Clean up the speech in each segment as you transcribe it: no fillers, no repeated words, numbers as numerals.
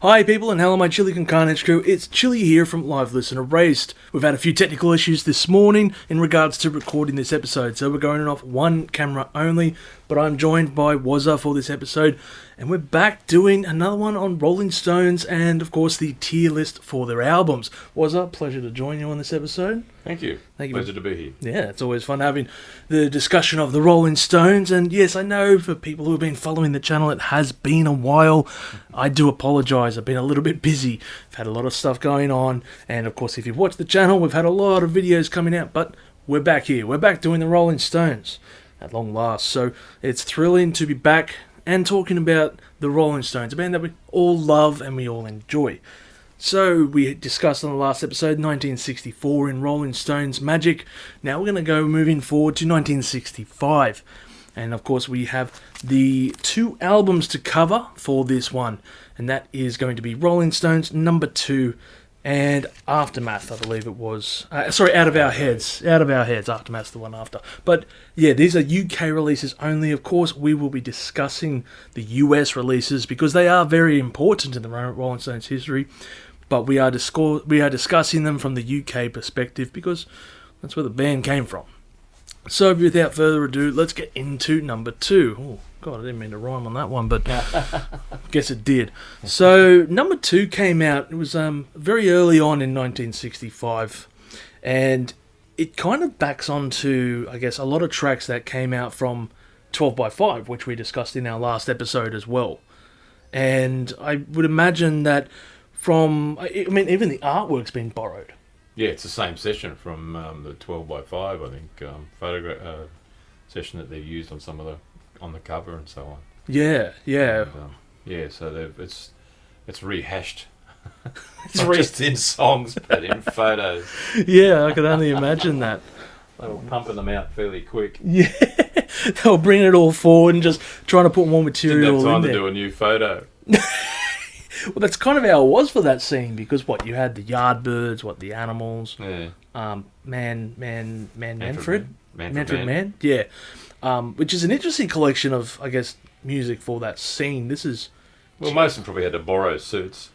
Hi people and hello my Chili con Carnage crew, it's Chili here from Live Listen Erased. We've had a few technical issues this morning in regards to recording this episode, so we're going off one camera only, but I'm joined by Wazza for this episode, and we're back doing another one on Rolling Stones and of course the tier list for their albums. Wazza, pleasure to join you on this episode. Thank you. Pleasure to be here. Yeah, it's always fun having the discussion of the Rolling Stones. And yes, I know for people who have been following the channel, it has been a while. I do apologise. I've been a little bit busy. I've had a lot of stuff going on. And of course, if you've watched the channel, we've had a lot of videos coming out. But we're back here. We're back doing the Rolling Stones at long last. So it's thrilling to be back and talking about the Rolling Stones, a band that we all love and we all enjoy. So, we discussed on the last episode 1964 in Rolling Stones Magic. Now we're going to go moving forward to 1965. And of course we have the two albums to cover for this one. And that is going to be Rolling Stones number 2 and Aftermath, I believe it was. Out of Our Heads. Out of Our Heads, Aftermath's the one after. But yeah, these are UK releases only. Of course, we will be discussing the US releases because they are very important in the Rolling Stones history. But we are discussing them from the UK perspective because that's where the band came from. So without further ado, let's get into number 2. Oh, God, I didn't mean to rhyme on that one, but guess it did. So number 2 came out, it was very early on in 1965, and it kind of backs onto, I guess, a lot of tracks that came out from 12x5, which we discussed in our last episode as well. And I would imagine that even the artwork's been borrowed. Yeah, it's the same session from the 12x5, I think, photograph session that they've used on on the cover and so on. Yeah. And, so it's rehashed. It's not just in songs, but in photos. Yeah, I could only imagine that. They were pumping them out fairly quick. Yeah, they were bringing it all forward and just trying to put more material in there. Didn't have time to do a new photo. Well, that's kind of how it was for that scene because you had the Yardbirds, the animals, Manfred Man, yeah, which is an interesting collection of, I guess, music for that scene. Most of them probably had to borrow suits,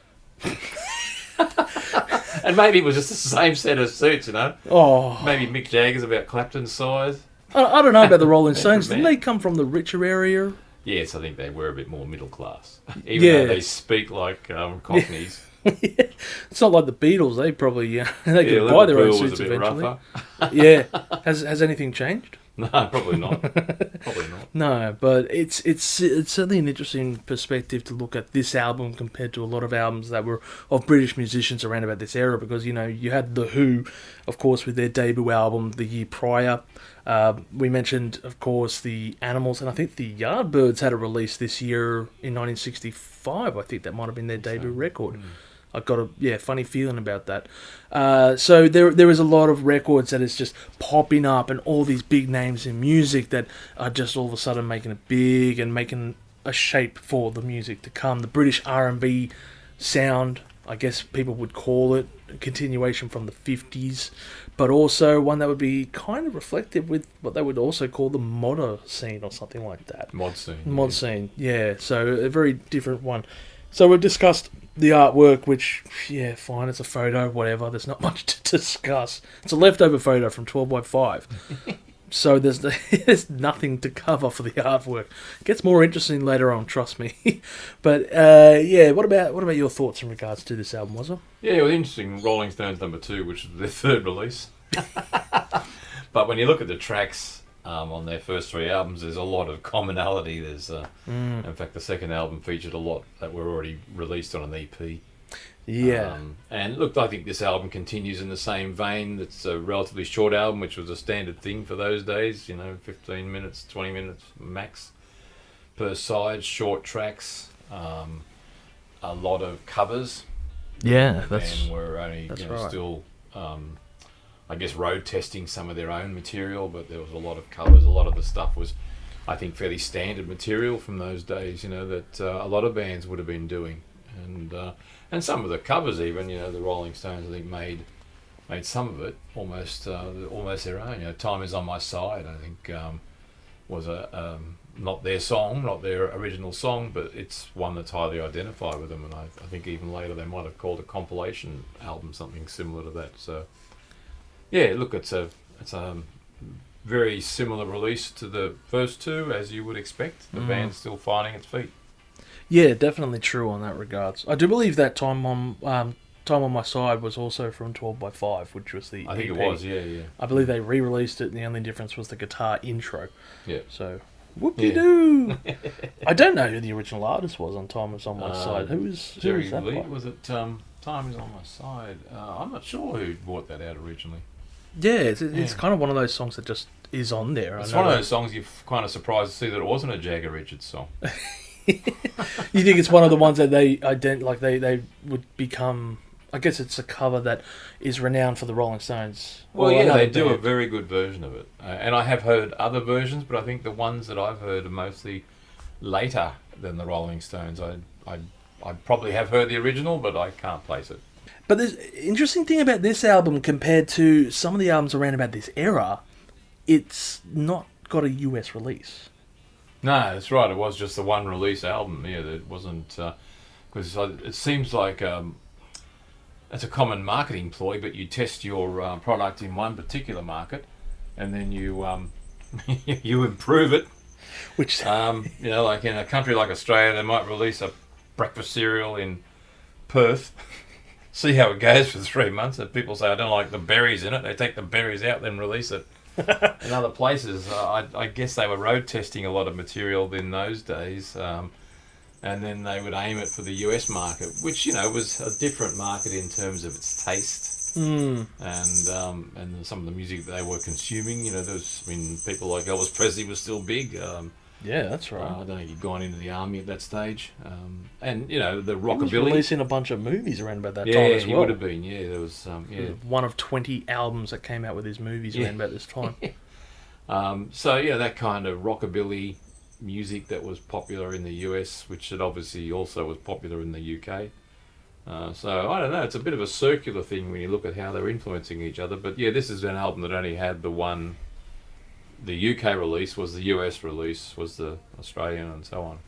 and maybe it was just the same set of suits, you know. Oh, maybe Mick Jagger's about Clapton's size. I don't know about the Rolling Stones. Didn't they come from the richer area? Yes, I think they were a bit more middle class, even though they speak like Cockneys. Yeah. It's not like the Beatles. They probably they could buy their own suits eventually. Yeah, has anything changed? No, probably not. No, but it's certainly an interesting perspective to look at this album compared to a lot of albums that were of British musicians around about this era because, you know, you had The Who, of course, with their debut album the year prior. We mentioned, of course, the Animals, and I think the Yardbirds had a release this year in 1965. I think that might have been their debut record. I've got a funny feeling about that. So there is a lot of records that is just popping up and all these big names in music that are just all of a sudden making it big and making a shape for the music to come. The British R&B sound, I guess people would call it, a continuation from the 50s, but also one that would be kind of reflective with what they would also call the modder scene or something like that. Mod scene, yeah. So a very different one. So we've discussed the artwork, which, yeah, fine, it's a photo, whatever. There's not much to discuss. It's a leftover photo from 12x5. So there's nothing to cover for the artwork. It gets more interesting later on, trust me. But what about your thoughts in regards to this album, Wazza? Yeah, it was interesting. Rolling Stones number 2, which was their third release. But when you look at the tracks on their first 3 albums, there's a lot of commonality. There's, in fact, the second album featured a lot that were already released on an EP. Yeah. And look, I think this album continues in the same vein. It's a relatively short album, which was a standard thing for those days, 15 minutes, 20 minutes max per side, short tracks, a lot of covers. Yeah, and we're only still, I guess, road testing some of their own material, but there was a lot of covers. A lot of the stuff was, I think, fairly standard material from those days, that a lot of bands would have been doing. And some of the covers even, the Rolling Stones, I think, made made some of it almost their own. Time Is On My Side, I think, was a not their song, not their original song, but it's one that's highly identified with them. And I think even later they might have called a compilation album something similar to that. So yeah, look, it's a very similar release to the first two, as you would expect. The band's still finding its feet. Yeah, definitely true on that regards. I do believe that Time on My Side was also from 12x5, which was the I think EP. it was, yeah. I believe they re-released it, and the only difference was the guitar intro. Yeah. So, whoop-de-doo! I don't know who the original artist was on Time Is On My Side. Who was that Lee? by? Was it Time Is On My Side? I'm not sure who brought that out originally. Yeah, it's kind of one of those songs that just is on there. It's one of those songs you're kind of surprised to see that it wasn't a Jagger Richards song. You think it's one of the ones that they would become... I guess it's a cover that is renowned for the Rolling Stones. Well, yeah, they do a very good version of it. And I have heard other versions, but I think the ones that I've heard are mostly later than the Rolling Stones. I probably have heard the original, but I can't place it. But there's interesting thing about this album compared to some of the albums around about this era, it's not got a US release. No, that's right. It was just the one release album. Yeah, it wasn't... Because it seems like... It's a common marketing ploy, but you test your product in one particular market, and then you you improve it. Which like in a country like Australia, they might release a breakfast cereal in Perth, see how it goes for 3 months. If people say I don't like the berries in it, they take the berries out, then release it. In other places, I guess they were road testing a lot of material in those days. And then they would aim it for the US market, which, was a different market in terms of its taste and some of the music that they were consuming. People like Elvis Presley was still big. Yeah, that's right. I don't think he'd gone into the army at that stage. And the rockabilly. He was releasing a bunch of movies around about that time as well. Yeah, he would have been, yeah. There was, one of 20 albums that came out with his movies around about this time. That kind of rockabilly music that was popular in the US, which it obviously also was popular in the UK. So I don't know, it's a bit of a circular thing when you look at how they're influencing each other. But yeah, this is an album that only had the UK release was the US release, was the Australian, and so on.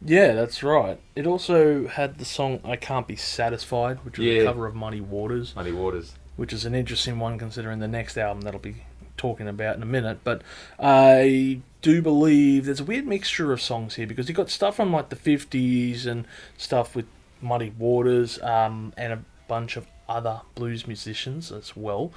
Yeah, that's right. It also had the song I Can't Be Satisfied, which was a cover of Muddy Waters. Muddy Waters. Which is an interesting one considering the next album that'll be talking about in a minute. But I do believe there's a weird mixture of songs here because you got stuff from like the 50s and stuff with Muddy Waters and a bunch of other blues musicians as well.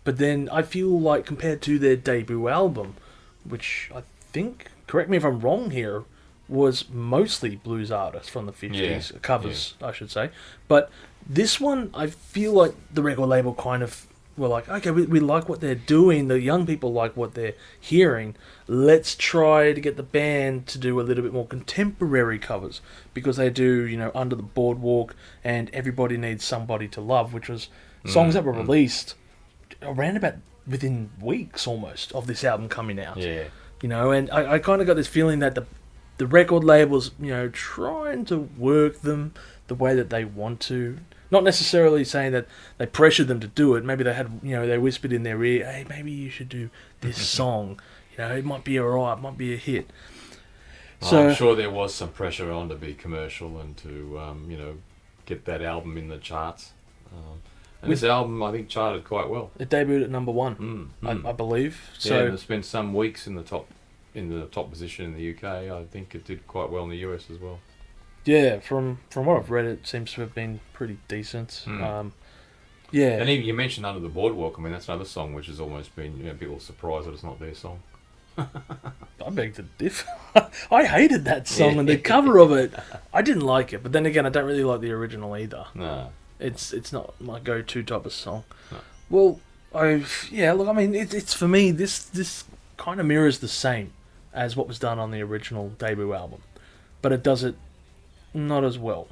But then I feel like compared to their debut album, which I think, correct me if I'm wrong here, was mostly blues artists from the 50s, covers I should say. But this one, I feel like the record label kind of were like, okay, we like what they're doing, the young people like what they're hearing, let's try to get the band to do a little bit more contemporary covers, because they do, Under the Boardwalk and Everybody Needs Somebody to Love, which was songs that were released around about within weeks almost of this album coming out. Yeah. And I kind of got this feeling that the record labels, trying to work them the way that they want to. Not necessarily saying that they pressured them to do it. Maybe they had, they whispered in their ear, hey, maybe you should do this song. It might be alright, it might be a hit. So I'm sure there was some pressure on to be commercial and to, get that album in the charts. And this album, I think, charted quite well. It debuted at number 1, I believe. So and it spent some weeks in the top position in the UK. I think it did quite well in the US as well. Yeah, from what I've read, it seems to have been pretty decent. And even you mentioned Under the Boardwalk. I mean, that's another song which has almost been, people are surprised that it's not their song. I beg to differ. I hated that song and the cover of it. I didn't like it, but then again, I don't really like the original either. No. It's not my go-to type of song. No. Well, it's for me, this kind of mirrors the same as what was done on the original debut album, but it does it not as well.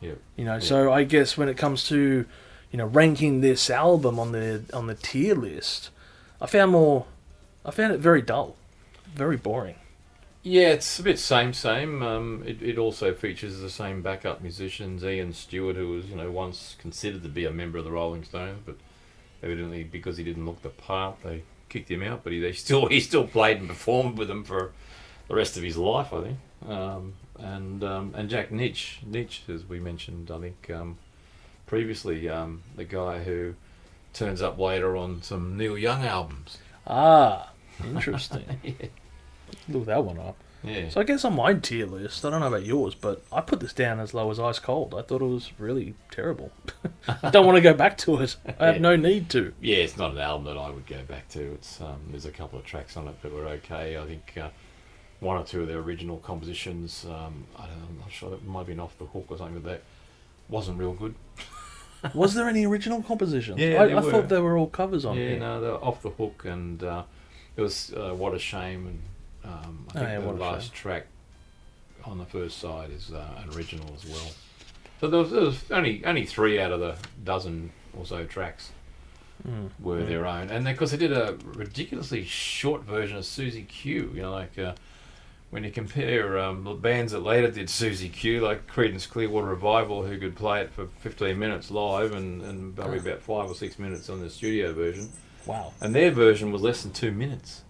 Yeah. So I guess when it comes to, ranking this album on the tier list, I found it very dull, very boring. Yeah, it's a bit same. It also features the same backup musicians, Ian Stewart, who was, once considered to be a member of the Rolling Stones, but evidently because he didn't look the part, they kicked him out, but he still played and performed with them for the rest of his life, I think. And Jack Nitch, as we mentioned, I think previously, the guy who turns up later on some Neil Young albums. Ah, interesting. Yeah. Look that one up. Yeah. So I guess on my tier list, I don't know about yours, but I put this down as low as Ice Cold. I thought it was really terrible. I don't want to go back to it. I have no need to. Yeah, it's not an album that I would go back to. It's there's a couple of tracks on it that were okay. I think one or two of their original compositions, I'm not sure, that might have been Off the Hook or something, but that wasn't real good. Was there any original compositions? Yeah, I thought they were all covers on here. it. No, they were Off the Hook, and it was What a Shame, and I think the last track on the first side is an original as well. So there was only 3 out of the dozen or so tracks were their own, and because they did a ridiculously short version of Susie Q. You know, like when you compare the bands that later did Susie Q, like Creedence Clearwater Revival, who could play it for 15 minutes live and probably about 5 or 6 minutes on the studio version. Wow. And their version was less than 2 minutes.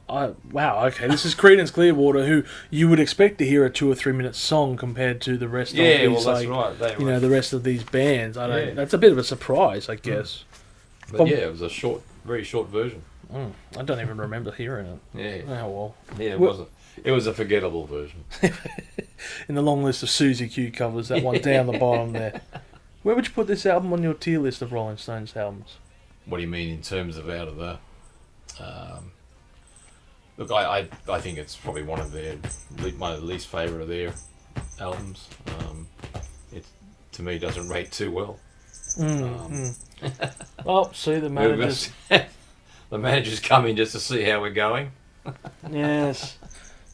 Wow, okay. This is Creedence Clearwater, who you would expect to hear a 2 or 3 minute song compared to the rest of these, that's right. the rest of these bands. That's a bit of a surprise, I guess. But it was a very short version. I don't even remember hearing it. Yeah. Oh, well. Yeah, it was a forgettable version. In the long list of Susie Q covers, that one down the bottom there. Where would you put this album on your tier list of Rolling Stones albums? What do you mean in terms of out of the... Look, I think it's probably one of my least favourite of their albums. It, to me, doesn't rate too well. Oh, see, the managers... The managers come in just to see how we're going. Yes.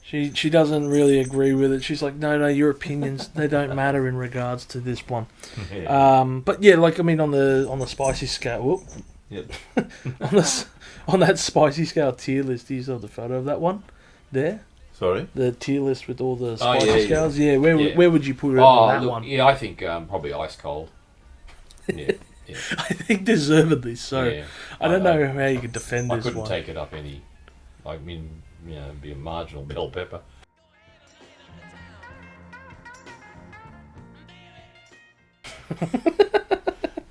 She doesn't really agree with it. She's like, no, your opinions, they don't matter in regards to this one. Yeah. But yeah, like, I mean, on the spicy scale... Whoop. Yep. on that spicy scale tier list, do you still have the photo of that one there? Sorry? The tier list with all the spicy scales? Yeah, where would you put it on that one? Yeah, I think probably Ice Cold. Yeah. Yeah. I think deservedly so. Yeah. I don't know how you could defend this one. I couldn't take it up any... I mean, it'd be a marginal bell pepper.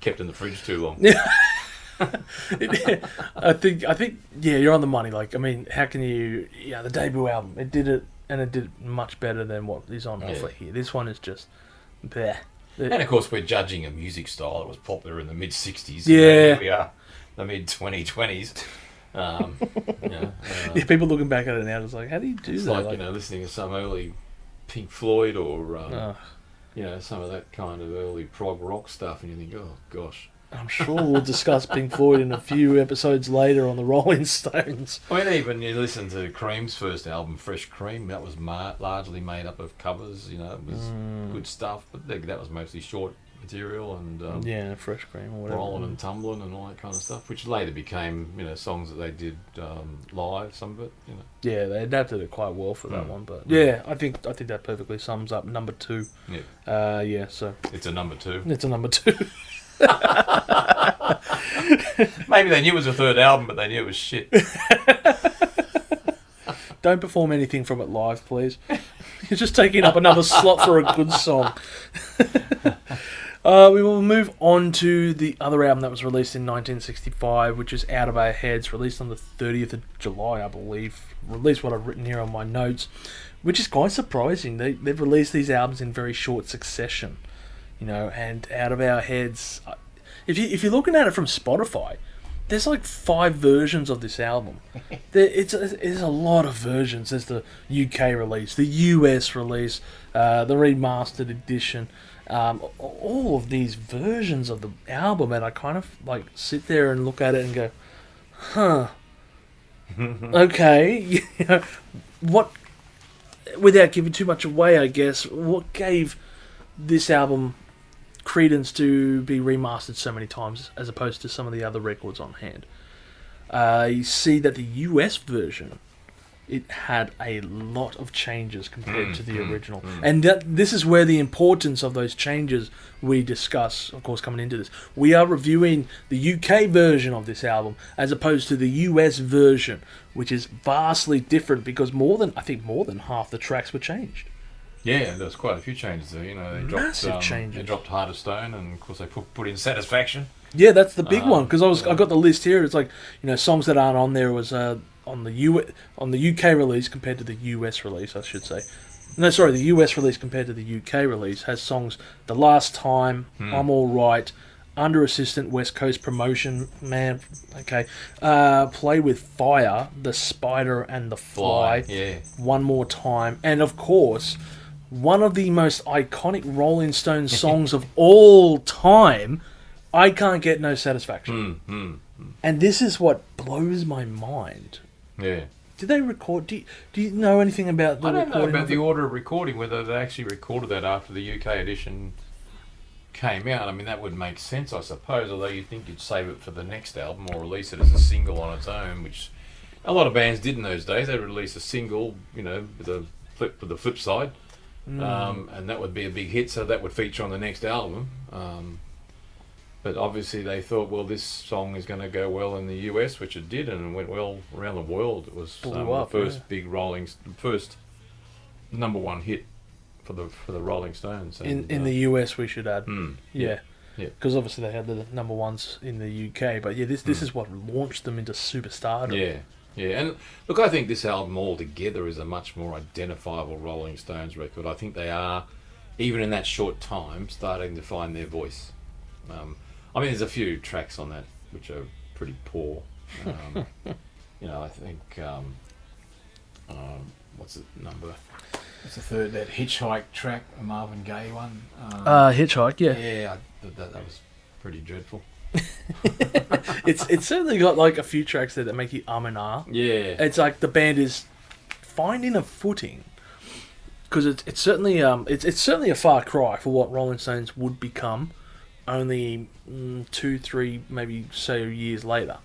Kept in the fridge too long. I think you're on the money. Like, I mean, how can you... Yeah, the debut album, it did it, and it did it much better than what is on offer here. This one is just... bleh. And of course, we're judging a music style that was popular in the mid-'60s. Yeah. Here we are, the mid-2020s. People looking back at it now, it's like, how do you do that? Like, listening to some early Pink Floyd or, some of that kind of early prog rock stuff, and you think, oh, gosh. I'm sure we'll discuss Pink Floyd in a few episodes later on the Rolling Stones. I mean, even you listen to Cream's first album, Fresh Cream, that was largely made up of covers, it was good stuff, but that was mostly short material and... Fresh Cream or whatever. Rolling and Tumbling and all that kind of stuff, which later became, songs that they did live, some of it, Yeah, they adapted it quite well for that one, but I think that perfectly sums up number 2. Yeah. So... It's a number 2. It's a number 2. Maybe they knew it was a third album, but they knew it was shit. Don't perform anything from it live, please. You're just taking up another slot for a good song. We will move on to the other album that was released in 1965, which is Out of Our Heads, released on the 30th of July, I believe. At least what I've written here on my notes, which is quite surprising. They've released these albums in very short succession. And Out of Our Heads, if you're looking at it from Spotify, there's like 5 versions of this album. It's a lot of versions. There's the UK release, the US release, the remastered edition, all of these versions of the album, and I kind of like sit there and look at it and go, huh, okay, what, without giving too much away, I guess, what gave this album credence to be remastered so many times as opposed to some of the other records on hand? You see that the US version it had a lot of changes compared to the original. And this is where the importance of those changes we discuss, of course, coming into this. We are reviewing the UK version of this album as opposed to the US version, which is vastly different because more than half the tracks were changed. Yeah, there's quite a few changes there. You know, they dropped changes. They dropped Heart of Stone, and of course they put in Satisfaction. Yeah, that's the big one because I got the list here. It's like, you know, songs that aren't on there was on the UK release compared to the US release, I should say. No, sorry, the US release compared to the UK release has songs The Last Time, I'm All Right, Under Assistant, West Coast Promotion, man, okay, Play With Fire, The Spider and the Fly, One More Time, and of course, one of the most iconic Rolling Stones songs of all time, I Can't Get No Satisfaction. And this is what blows my mind. Yeah. Did they record? Do you know anything about the recording? I don't know about the order of recording, whether they actually recorded that after the UK edition came out. I mean, that would make sense, I suppose, although you'd think you'd save it for the next album or release it as a single on its own, which a lot of bands did in those days. They'd release a single, you know, with the flip side, and that would be a big hit, so that would feature on the next album. But obviously they thought, well, this song is going to go well in the US, which it did, and it went well around the world. It was the first number one hit for the Rolling Stones. And, in the US, we should add. Yeah. Because obviously they had the number ones in the UK, but yeah, this is what launched them into superstardom. Yeah, and look, I think this album altogether is a much more identifiable Rolling Stones record. I think they are, even in that short time, starting to find their voice. I mean, there's a few tracks on that which are pretty poor. You know, I think what's the number? What's the third? That Hitchhike track, a Marvin Gaye one. Hitchhike, yeah. Yeah, that was pretty dreadful. It's certainly got like a few tracks there that make you and ah. Yeah. It's like the band is finding a footing because it's certainly it's certainly a far cry for what Rolling Stones would become. Only 2, 3, maybe so years later,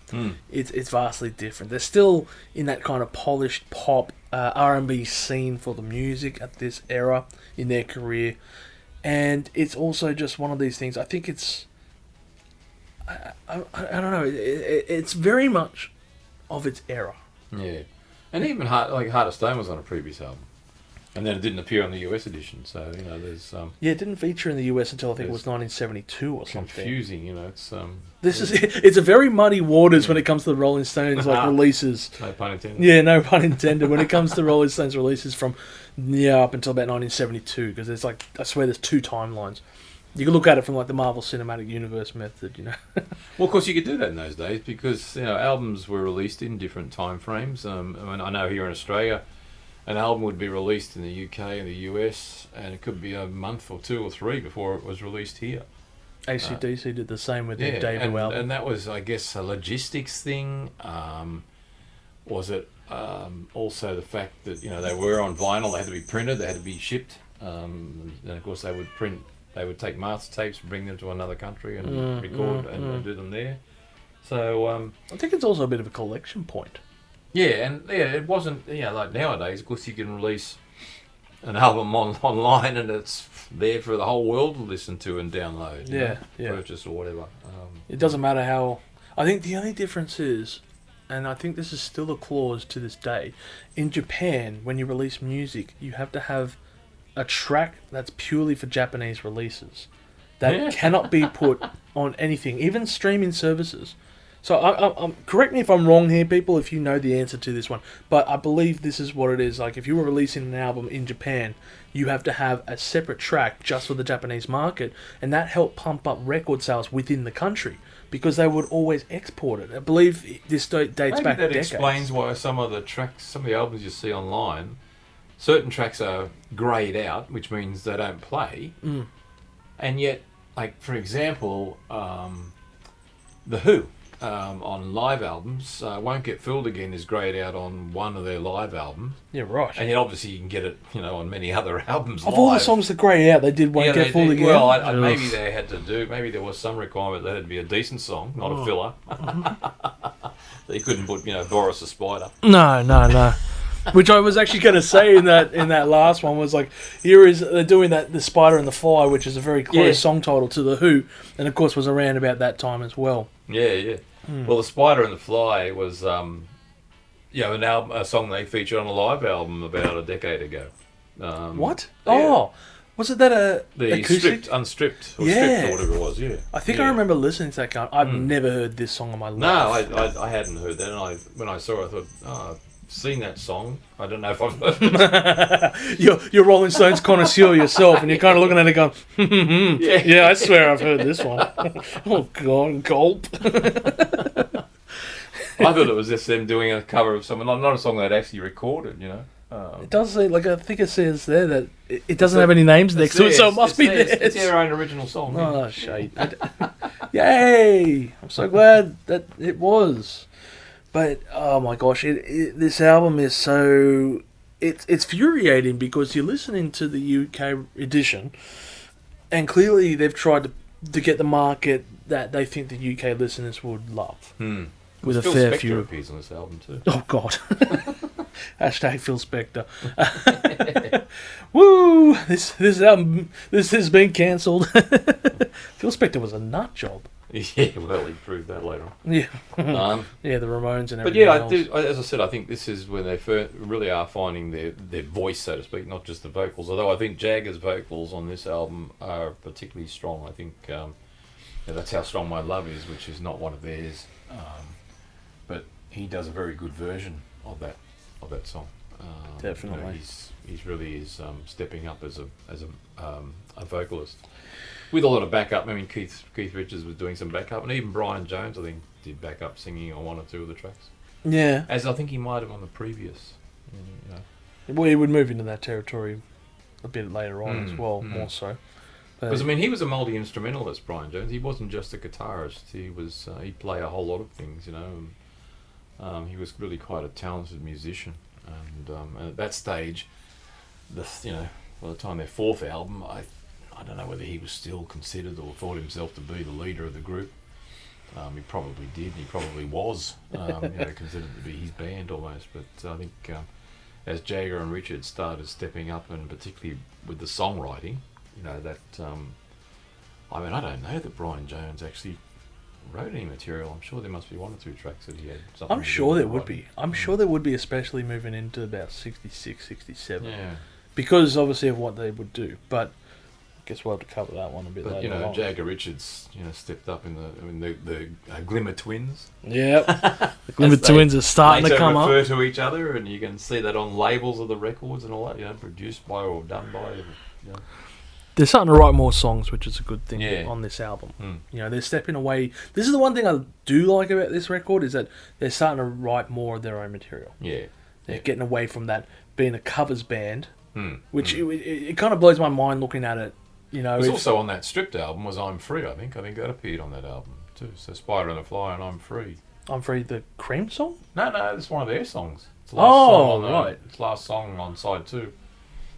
it's vastly different. They're still in that kind of polished pop R&B scene for the music at this era in their career, and it's also just one of these things. I think it's I don't know. It's very much of its era. Yeah, and even Heart of Stone was on a previous album. And then it didn't appear on the US edition, so, you know, there's... it didn't feature in the US until I think it was 1972 or something. Confusing, you know, it's... It's a very muddy waters when it comes to the Rolling Stones, like, releases. No pun intended. Yeah, no pun intended. When it comes to Rolling Stones releases from, up until about 1972, because there's, like, I swear there's 2 timelines. You can look at it from, like, the Marvel Cinematic Universe method, you know. Well, of course, you could do that in those days, because, you know, albums were released in different time frames. I mean, I know here in Australia... An album would be released in the UK and the US, and it could be a month or 2 or 3 before it was released here. AC/DC did the same with their debut album. And that was, I guess, a logistics thing. Was it also the fact that, you know, they were on vinyl, they had to be printed, they had to be shipped, and of course they would take master tapes and bring them to another country and record and do them there. So I think it's also a bit of a collection point. Yeah, and it wasn't, you know, like nowadays, of course you can release an album online and it's there for the whole world to listen to and download, purchase or whatever. It doesn't matter how... I think the only difference is, and I think this is still a clause to this day, in Japan, when you release music, you have to have a track that's purely for Japanese releases. That cannot be put on anything, even streaming services. So, I'm correct me if I'm wrong here, people, if you know the answer to this one. But I believe this is what it is. Like, if you were releasing an album in Japan, you have to have a separate track just for the Japanese market. And that helped pump up record sales within the country. Because they would always export it. I believe this dates back decades. Maybe that explains why some of the albums you see online, certain tracks are greyed out, which means they don't play. And yet, like, for example, The Who... on live albums, Won't Get Fooled Again is greyed out on one of their live albums. Yeah, right. And yet obviously you can get it, you know, on many other albums of live. All the songs that grey out, they did Won't Get Fooled Again. Well, maybe they had to do, maybe there was some requirement that it had to be a decent song, not a filler. They couldn't put, you know, Boris the Spider. No. Which I was actually going to say in that last one was like, they're doing the Spider and the Fly, which is a very close song title to the Who, and of course was around about that time as well. Yeah. Well, the Spider and the Fly was a song they featured on a live album about a decade ago. What? Yeah. Oh, was it that the acoustic? Unstripped, or Stripped, or whatever it was. Yeah, I think I remember listening to that guy. I've never heard this song in my life. No, I hadn't heard that, and when I saw it, I thought, I've seen that song. I don't know if I've heard it. You're Rolling Stones connoisseur yourself, and you're kind of looking at it going, yeah, I swear I've heard this one. Oh God, gulp. I thought it was just them doing a cover of something, not a song they'd actually recorded, you know. It does say, like, I think it says there that it doesn't have any names next to it, so it must be theirs. It's their own original song. Oh, shit. Yay! I'm so glad that it was. But, oh my gosh, this album is so... It's infuriating because you're listening to the UK edition, and clearly they've tried to get the market that they think the UK listeners would love. With a fair few appears on this album too. Oh God! Hashtag Phil Spector. Woo! This album has been cancelled. Phil Spector was a nut job. Yeah, well, he proved that later on. Yeah. Yeah, the Ramones and everything. But yeah, else. as I said, I think this is when they really are finding their voice, so to speak, not just the vocals. Although I think Jagger's vocals on this album are particularly strong. I think that's how strong My Love is, which is not one of theirs. But he does a very good version of that song. Definitely, you know, he's really is stepping up as a vocalist with a lot of backup. I mean, Keith Richards was doing some backup, and even Brian Jones, I think, did backup singing on one or two of the tracks. Yeah, as I think he might have on the previous. You know. Well, he would move into that territory a bit later on as well, more so. Because I mean, he was a multi-instrumentalist, Brian Jones. He wasn't just a guitarist. He was he played a whole lot of things, you know. And, he was really quite a talented musician, and at that stage, by the time their fourth album, I don't know whether he was still considered or thought himself to be the leader of the group. He probably did. He probably was, considered to be his band almost. But I think as Jagger and Richards started stepping up, and particularly with the songwriting, you know, that I mean, I don't know that Brian Jones actually wrote any material. I'm sure there must be one or two tracks that he had. I'm sure there would be. I'm sure there would be, especially moving into about 66, 67. Yeah. Because obviously of what they would do. But I guess we'll have to cover that one a bit later. You know, Jagger Richards, stepped up in the Glimmer Twins. Yep. The Glimmer Twins are starting to come up. They refer to each other, and you can see that on labels of the records and all that. Produced by or done by. They're starting to write more songs, which is a good thing on this album. They're stepping away. This is the one thing I do like about this record, is that they're starting to write more of their own material. Yeah. They're getting away from that being a covers band, which it kind of blows my mind looking at it. It was also on that Stripped album was I'm Free, I think. I think that appeared on that album too. So Spider and the Fly and I'm Free. I'm Free, the Cream song? No, it's one of their songs. It's the right. It's last song on side 2.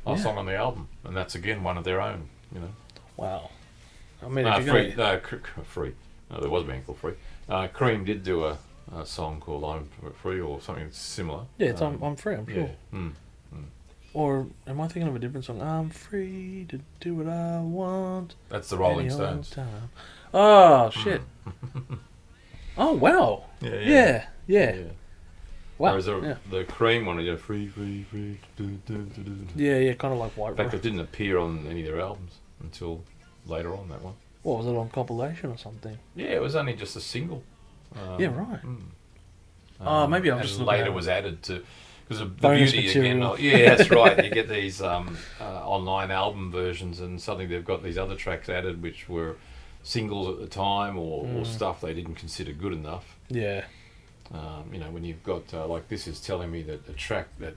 Last song on the album, and that's again one of their own. Wow. I mean, Free. No, there was a band called Free. Cream did do a song called I'm Free or something similar. Yeah, it's I'm Free, I'm sure. Yeah. Or am I thinking of a different song? I'm free to do what I want. That's the Rolling Stones. Time. Oh, shit. Oh, wow. Yeah. Wow. Whereas the Cream one, free. Yeah, kind of like White. In fact, it didn't appear on any of their albums until later on, that one. What, was it on compilation or something? Yeah, it was only just a single. Yeah, right. Maybe I'm just looking later was added to... Because of the beauty material. Again. Yeah, that's right. You get these online album versions, and suddenly they've got these other tracks added which were singles at the time or stuff they didn't consider good enough. Yeah. When you've got, like this is telling me that the track that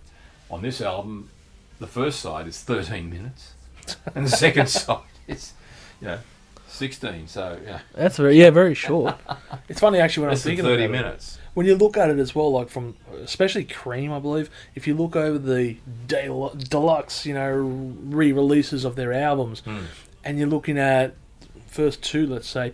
on this album, the first side is 13 minutes and the second side is, 16. So, yeah. That's very short. It's funny actually when I'm thinking about 30 minutes. When you look at it as well, like from, especially Cream, I believe, if you look over the deluxe, re-releases of their albums, and you're looking at first 2, let's say,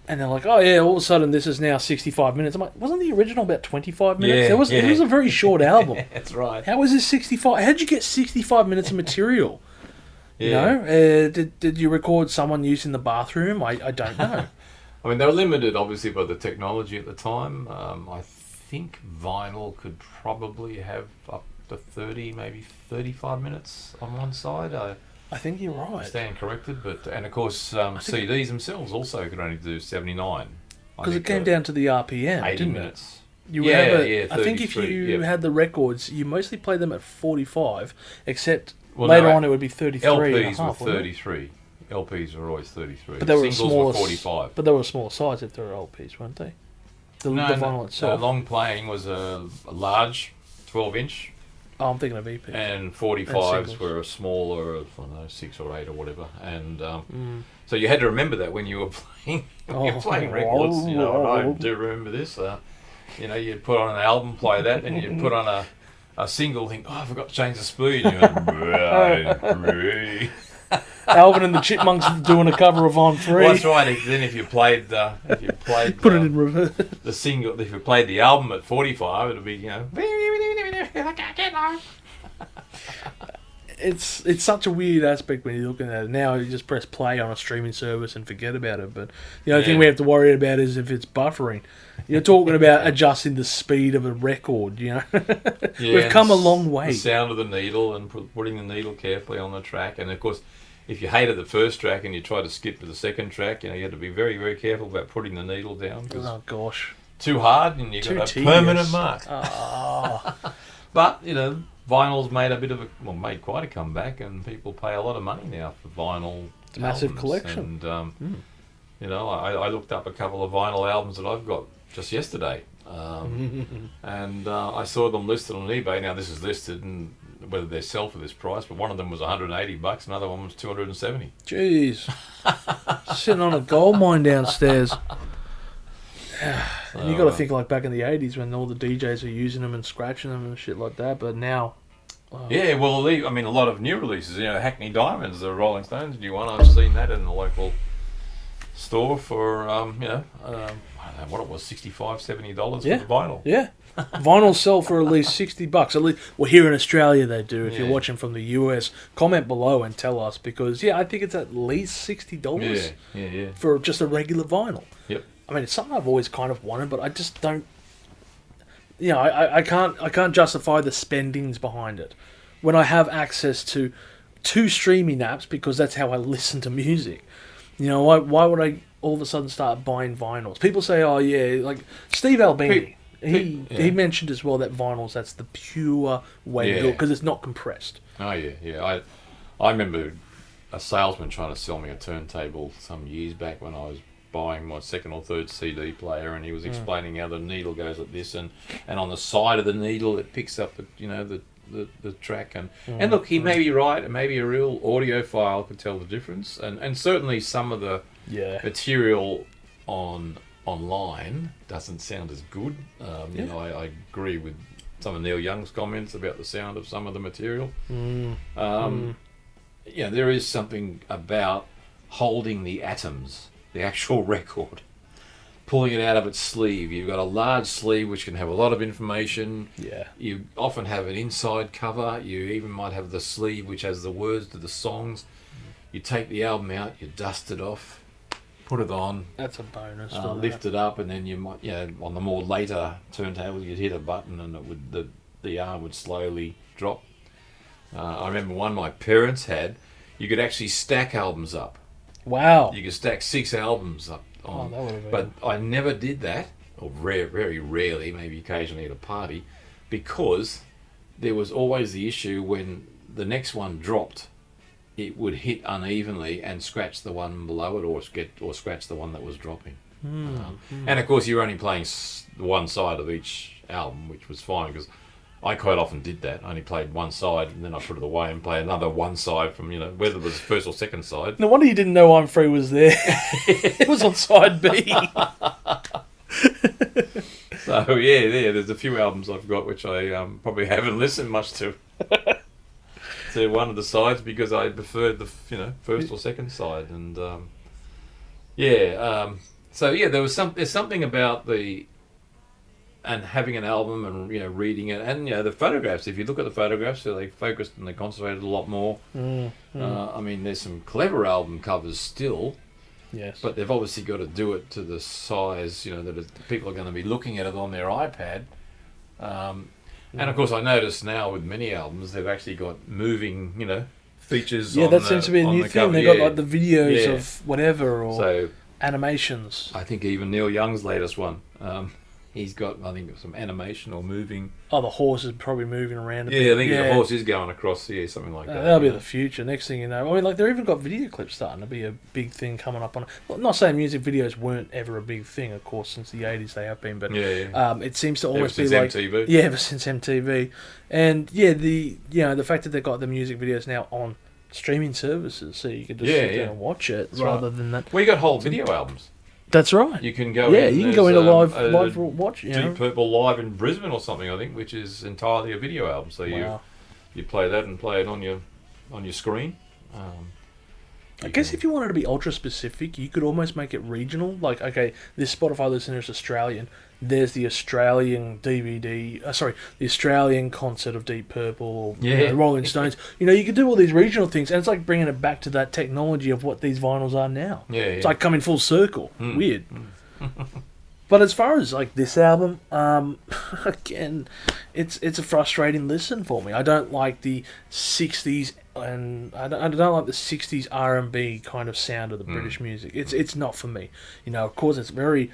And they're like, oh yeah, all of a sudden this is now 65 minutes. I'm like, wasn't the original about 25 minutes? It was a very short album. That's right. How was this 65? How'd you get 65 minutes of material? You know, did you record someone using the bathroom? I don't know. I mean, they were limited, obviously, by the technology at the time. I think vinyl could probably have up to 30, maybe 35 minutes on one side. I think you're right. I stand corrected, and of course, CDs themselves also could only do 79. Because it came down to the RPM, 80 didn't minutes. It? I think if you had the records, you mostly played them at 45, except later on it would be 33 LPs and a half, were 33. LPs were always 33. But they were Singles smaller, were 45. But they were smaller size if they were LPs, weren't they? The vinyl itself. Long playing was a large 12-inch. Oh, I'm thinking of EP. And 45s were a smaller, I don't know, 6 or 8 or whatever. And so you had to remember that when you were playing, records. You know, I do remember this. You know, you'd put on an album, play that, and you'd put on a single, think, oh, I forgot to change the speed. And you went, Alvin and the Chipmunks doing a cover of On Free. Well, that's right. Then if you played put it in reverse. The single, if you played the album at 45, it'd be, you know. It's such a weird aspect when you're looking at it. Now you just press play on a streaming service and forget about it. But the only thing we have to worry about is if it's buffering. You're talking about adjusting the speed of a record, you know. We've come a long way. The sound of the needle and putting the needle carefully on the track. And of course, if you hated the first track and you tried to skip to the second track, you know, you had to be very, very careful about putting the needle down. Oh gosh. Too hard and you got a permanent mark. Oh. But, you know, vinyl's made quite a comeback, and people pay a lot of money now for vinyl. It's a massive collection. And, you know, I looked up a couple of vinyl albums that I've got just yesterday. And I saw them listed on eBay. Now, this is listed, and whether they sell for this price, but one of them was $180, another one was $270. Jeez. Sitting on a gold mine downstairs. And you got to think like back in the 80s when all the DJs were using them and scratching them and shit like that, but now... Yeah, well, I mean, a lot of new releases, you know, Hackney Diamonds, the Rolling Stones new one, I've seen that in the local store for, you know, I don't know what it was, $65, $70 for the vinyl. Yeah. Vinyls sell for at least $60. At least, well, here in Australia they do. If you're watching from the US, comment below and tell us, because I think it's at least $60 for just a regular vinyl. Yep. I mean, it's something I've always kind of wanted, but I just don't. You know, I can't justify the spendings behind it when I have access to 2 streaming apps, because that's how I listen to music. You know, why would I all of a sudden start buying vinyls? People say, oh yeah, like Steve Albini. He mentioned as well that vinyls, that's the pure way to do it, because it's not compressed. Oh yeah. I remember a salesman trying to sell me a turntable some years back when I was buying my second or third CD player, and he was explaining how the needle goes like this, and on the side of the needle it picks up the track, and look, he may be right, and maybe a real audiophile could tell the difference, and certainly some of the material online doesn't sound as good. You know, I agree with some of Neil Young's comments about the sound of some of the material. Yeah, there is something about holding the atoms, the actual record, pulling it out of its sleeve. You've got a large sleeve which can have a lot of information. Yeah. You often have an inside cover. You even might have the sleeve which has the words to the songs. You take the album out, you dust it off, put it on. That's a bonus. Lift it up, and then you might, on the more later turntables, you'd hit a button and it would the arm would slowly drop. I remember one my parents had. You could actually stack albums up. Wow. You could stack 6 albums up on. That would have been... But I never did that, or very rarely, maybe occasionally at a party, because there was always the issue when the next one dropped, it would hit unevenly and scratch the one below it, or scratch the one that was dropping. And of course, you're only playing one side of each album, which was fine, because I quite often did that. I only played one side, and then I put it away and play another one side from, whether it was first or second side. No wonder you didn't know I'm Free was there. It was on side B. So, there's a few albums I've got which I probably haven't listened much to. To one of the sides, because I preferred the first or second side. And, So yeah, there's something about having an album and reading it, and the photographs. If you look at the photographs, so they focused and they concentrated a lot more. I mean, there's some clever album covers still. Yes. But they've obviously got to do it to the size, that people are going to be looking at it on their iPad. And of course, I notice now with many albums, they've actually got moving, features. Yeah, that seems to be a new thing. They've got like the videos of whatever or animations. I think even Neil Young's latest one, he's got, I think, some animation or moving. Oh, the horse is probably moving around a bit. Yeah, I think the horse is going across, something like that. That'll be the future. Next thing you know, I mean, like, they've even got video clips starting to be a big thing coming up on it. Well, not saying music videos weren't ever a big thing, of course, since the 80s they have been, but it seems to almost be like... MTV. Yeah, ever since MTV. And, the fact that they've got the music videos now on streaming services, so you can just sit there and watch it rather than that. Well, you got whole video albums. That's right. You can go you can go into live watch. Deep Purple live in Brisbane or something, I think, which is entirely a video album. So you play that and play it on your screen. I guess if you wanted to be ultra specific, you could almost make it regional. Like, okay, this Spotify listener is Australian. There's the Australian the Australian concert of Deep Purple, or Rolling Stones. You could do all these regional things, and it's like bringing it back to that technology of what these vinyls are now. It's like coming full circle. Weird. But as far as like this album, again, it's a frustrating listen for me. I don't like the 60s, and I don't like the 60s R&B kind of sound of the British music. It's not for me. Of course, it's very,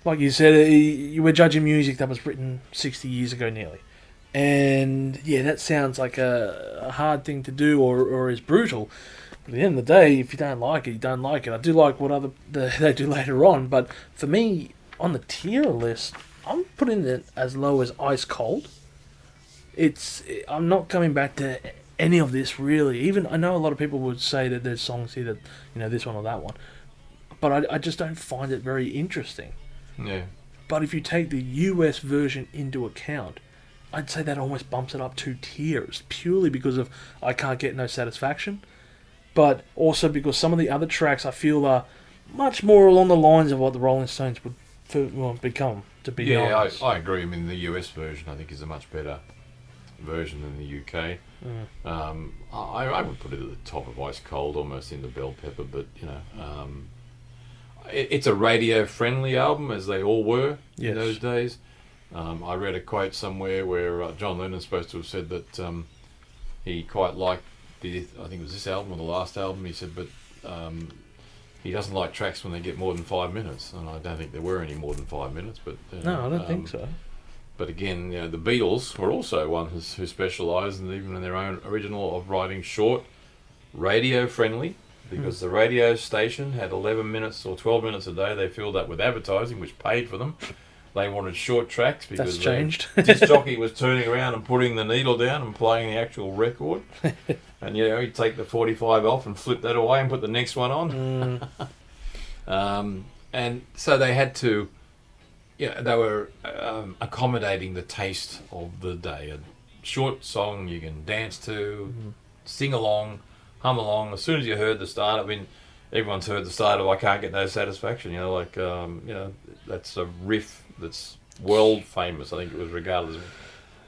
like you said, you were judging music that was written 60 years ago nearly. And that sounds like a hard thing to do or is brutal. But at the end of the day, if you don't like it, you don't like it. I do like what they do later on, but for me, on the tier list, I'm putting it as low as Ice Cold. I'm not coming back to any of this really. Even I know a lot of people would say that there's songs here that this one or that one, but I just don't find it very interesting. Yeah. But if you take the US version into account, I'd say that almost bumps it up 2 tiers purely because of I Can't Get No Satisfaction, but also because some of the other tracks I feel are much more along the lines of what the Rolling Stones would become, to be honest. I agree. I mean, the US version I think is a much better version than the UK. I would put it at the top of Ice Cold, almost in the bell pepper, but it's a radio friendly album, as they all were in those days. I read a quote somewhere where John Lennon's supposed to have said that he quite liked I think it was this album or the last album, he said, but he doesn't like tracks when they get more than 5 minutes, and I don't think there were any more than 5 minutes. But no, I don't think so. But again, the Beatles were also one who specialised, and even in their own original, of writing short, radio friendly, because the radio station had 11 minutes or 12 minutes a day. They filled up with advertising, which paid for them. They wanted short tracks because that's changed. The disc jockey was turning around and putting the needle down and playing the actual record. And he'd take the 45 off and flip that away and put the next one on. And so they had to, they were accommodating the taste of the day. A short song you can dance to, sing along, hum along. As soon as you heard the start, I mean, everyone's heard the start of I Can't Get No Satisfaction. That's a riff that's world famous. I think it was regarded as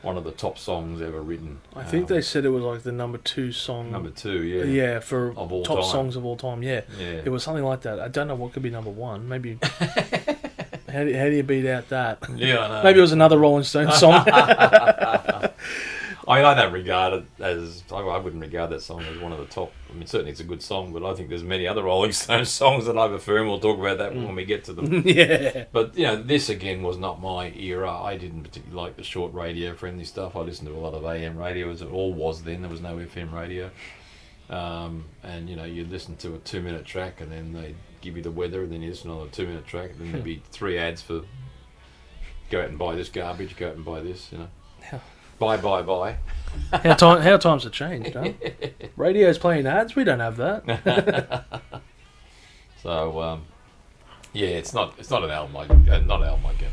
one of the top songs ever written. I think they said it was like the number 2 song. Number 2, yeah. Yeah, for of all top time. Songs of all time, yeah. It was something like that. I don't know what could be number 1. Maybe... how do you beat out that? Yeah, I know. Maybe it was another Rolling Stones song. I don't regard it as... I wouldn't regard that song as one of the top... I mean, certainly it's a good song, but I think there's many other Rolling Stones songs that I prefer, and we'll talk about that when we get to them. Yeah. But, this again was not my era. I didn't particularly like the short radio-friendly stuff. I listened to a lot of AM radio, as it all was then. There was no FM radio. And, you'd listen to a 2-minute track, and then they'd give you the weather, and then you listen to a 2-minute track, and then there'd be 3 ads for go out and buy this garbage, go out and buy this, Yeah. Buy. How times have changed, huh? Radio's playing ads. We don't have that. So, it's not an album I go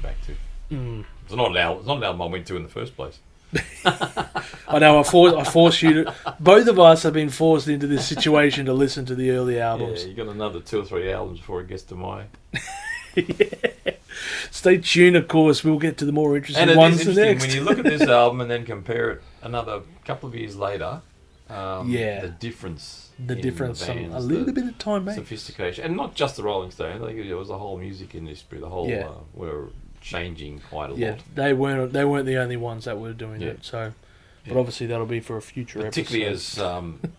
back to. It's not an album I went to in the first place. I know. I forced you to. Both of us have been forced into this situation to listen to the early albums. Yeah, you got another 2 or 3 albums before it gets to my Stay tuned, of course. We'll get to the more interesting And it ones is interesting next. when you look at this album and then compare it another couple of years later. The difference. The difference, in the bands, a little bit of time, mate. Sophistication, and not just the Rolling Stones. I think it was the whole music industry. The whole were changing quite a lot. They weren't the only ones that were doing it. So, but obviously that'll be for a future particularly episode. as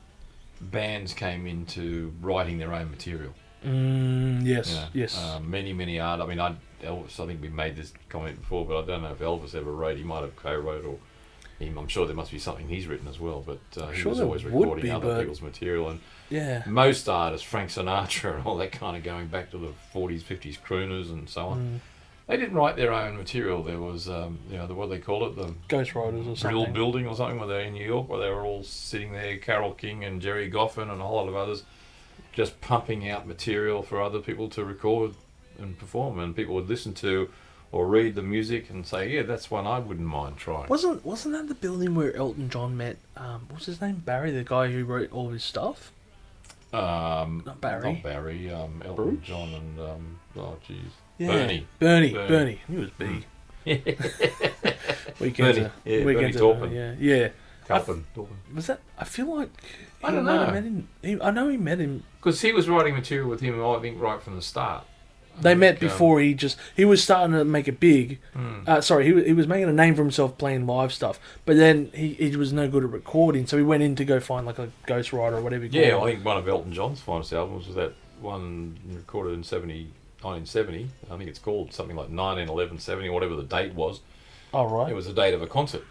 bands came into writing their own material. Yes. Many art. I mean, I think we made this comment before, but I don't know if Elvis ever wrote. He might have co-wrote, or I'm sure there must be something he's written as well. But he was always recording other people's material. And most artists, Frank Sinatra and all that kind of going back to the 40s, 50s crooners and so on. They didn't write their own material. There was, what do they call it? The Ghostwriters or something. Brill Building or something, where they're in New York, where they were all sitting there, Carole King and Jerry Goffin and a whole lot of others, just pumping out material for other people to record and perform. And people would listen to or read the music and say, yeah, that's one I wouldn't mind trying. Wasn't that the building where Elton John met, what's his name? Barry, the guy who wrote all his stuff? Not Barry. Elton Bruce? John and, oh jeez. Yeah. Bernie. He was big. Weekends. Bernie Taupin. Yeah. Taupin. Was that? I feel like I don't know. Met him. I know he met him because he was writing material with him. I think right from the start. They met before he was starting to make it big. He was making a name for himself playing live stuff, but then he was no good at recording, so he went in to go find like a ghostwriter or whatever. Yeah, I think one of Elton John's finest albums was that one recorded in 1970. I think it's called something like 19/11/70, whatever the date was. Oh right. It was the date of a concert,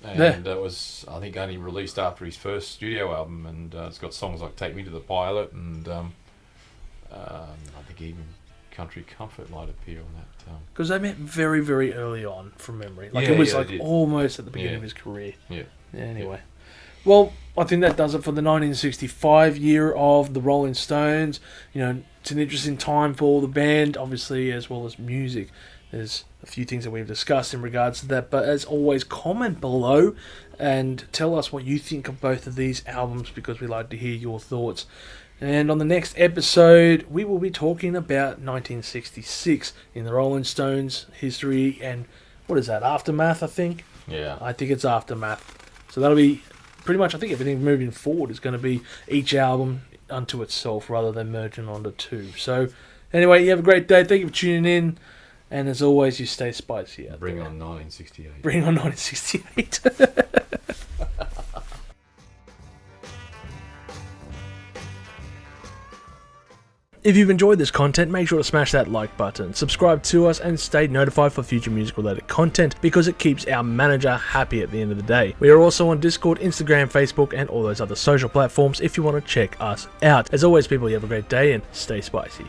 and it was I think only released after his first studio album, and it's got songs like "Take Me to the Pilot" and I think even Country Comfort might appear on that. Because they met very, very early on, from memory. Like it was almost at the beginning of his career. Yeah. Anyway. Well, I think that does it for the 1965 year of the Rolling Stones. You know, it's an interesting time for the band, obviously, as well as music. There's a few things that we've discussed in regards to that, but as always, comment below and tell us what you think of both of these albums, because we like to hear your thoughts. And on the next episode, we will be talking about 1966 in the Rolling Stones history and, what is that, Aftermath, I think? Yeah. I think it's Aftermath. So that'll be pretty much, I think everything moving forward is going to be each album unto itself rather than merging onto two. So anyway, you have a great day. Thank you for tuning in. And as always, you stay spicy out Bring there. on 1968. Bring on 1968. If you've enjoyed this content, make sure to smash that like button, subscribe to us, and stay notified for future music-related content, because it keeps our manager happy at the end of the day. We are also on Discord, Instagram, Facebook, and all those other social platforms if you want to check us out. As always, people, you have a great day and stay spicy.